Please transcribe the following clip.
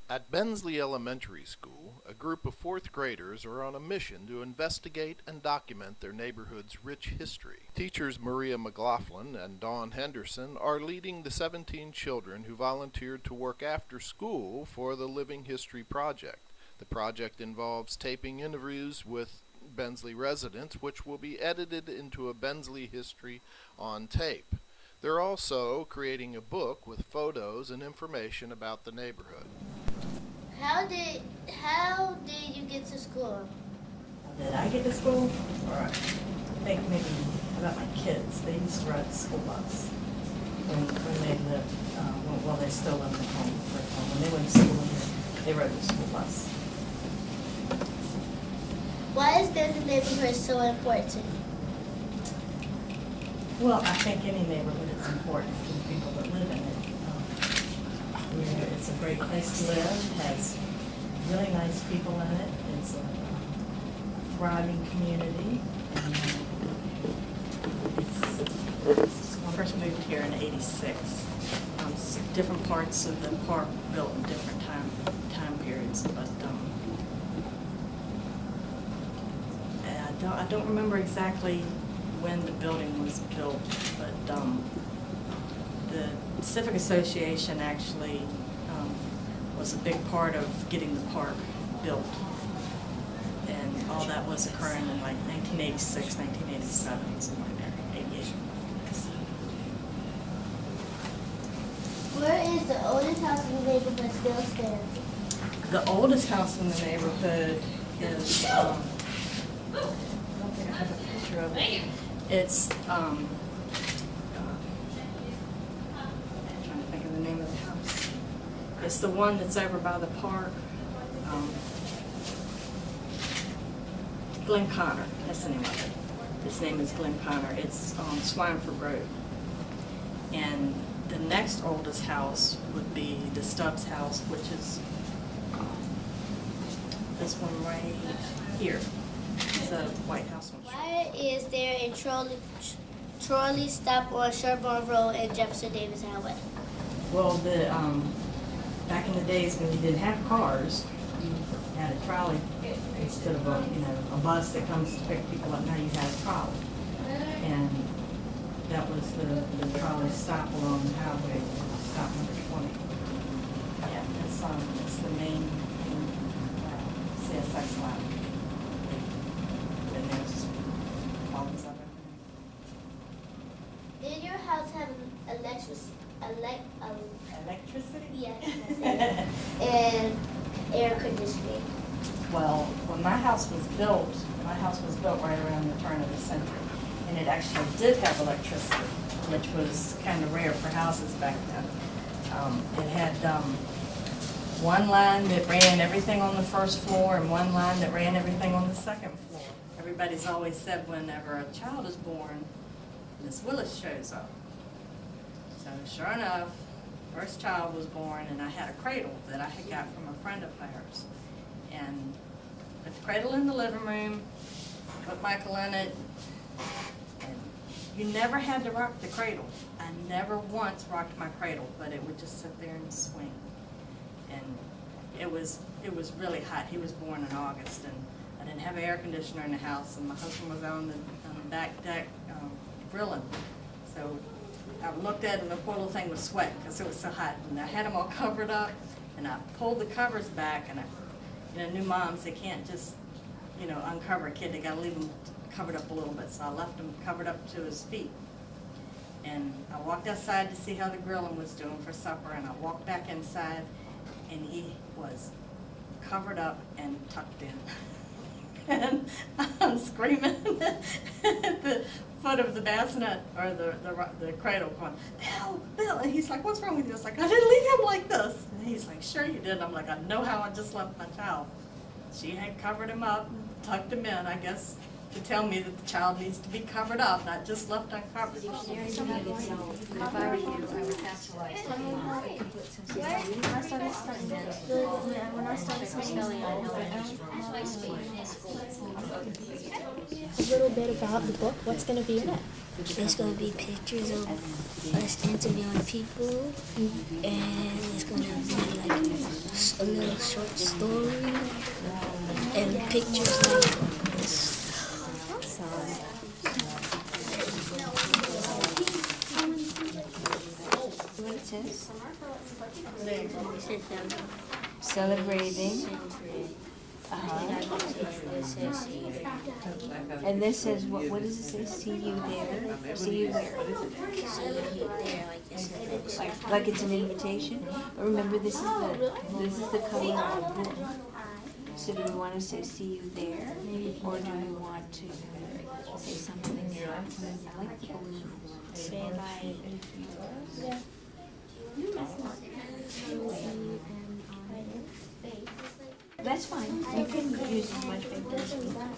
At Bensley Elementary School, a group of fourth graders are on a mission to investigate and document their neighborhood's rich history. Teachers Maria McLaughlin and Dawn Henderson are leading the 17 children who volunteered to work after school for the Living History Project. The project involves taping interviews with Bensley residents, which will be edited into a Bensley history on tape. They're also creating a book with photos and information about the neighborhood. How did you get to school? Did I get to school? Or I think maybe about my kids. They used to ride the school bus when they lived, well, they still live at home. When they went to school here, they rode the school bus. Why is this neighborhood so important? Well, I think any neighborhood is important to the people that live in it. It's a great place to live, has really nice people in it. It's a thriving community. When I first moved here in '86, different parts of the park built in different time periods, but I don't remember exactly when the building was built, but the Civic Association actually was a big part of getting the park built, and all that was occurring in like 1986, 1987, somewhere in there, 88. Where is the oldest house in the neighborhood still standing? The oldest house in the neighborhood is, I don't think I have a picture of it. It's, I'm trying to think of the name of the house. It's the one that's over by the park. Glen Connor, that's the name of it. Its name is Glen Connor. It's on Swineford Road. And the next oldest house would be the Stubbs house, which is this one right here. It's a White House one. Why is there a trolley stop on Sherborne Road and Jefferson Davis Highway? Well, back in the days when you didn't have cars, you had a trolley instead of a bus that comes to pick people up. Now you have a trolley, and that was the trolley stop along the highway, stop number 20. Yeah, it's the main CSX line. And there's all these other. Did your house have electricity? Yes. And air conditioning. Well, when my house was built right around the turn of the century, and it actually did have electricity, which was kind of rare for houses back then. It had one line that ran everything on the first floor and one line that ran everything on the second floor. Everybody's always said whenever a child is born, Miss Willis shows up. So sure enough, first child was born, and I had a cradle that I had got from a friend of hers. And put the cradle in the living room, put Michael in it, and you never had to rock the cradle. I never once rocked my cradle, but it would just sit there and swing. And it was really hot. He was born in August, and I didn't have an air conditioner in the house, and my husband was on the back deck grilling. So I looked at it, and the poor little thing was sweating because it was so hot. And I had them all covered up, and I pulled the covers back, and new moms, they can't just, uncover a kid. They got to leave them covered up a little bit. So I left him covered up to his feet. And I walked outside to see how the grilling was doing for supper, and I walked back inside, and he was covered up and tucked in. And I'm screaming at the foot of the bassinet, or the cradle, going, Bill, Bill. And he's like, what's wrong with you? I was like, I didn't leave him like this. And he's like, sure you did. I'm like, I know how I just left my child. She had covered him up, tucked him in, I guess, to tell me that the child needs to be covered up, not just left uncovered. If I were you, I would have to like when I started spelling a little bit about the book. What's going to be in it? There's going to be pictures of us interviewing people, and it's going to be like a little short story and pictures like this. What it says? Celebrating. And this says, what does it say? See you there? See you where? See you there, like this. Like it's an invitation? But remember, this is the color of the book. So do we want to say see you there? Or do we want to say something else? I like the blue. Say like. That's fine. You can use as much paper as you want.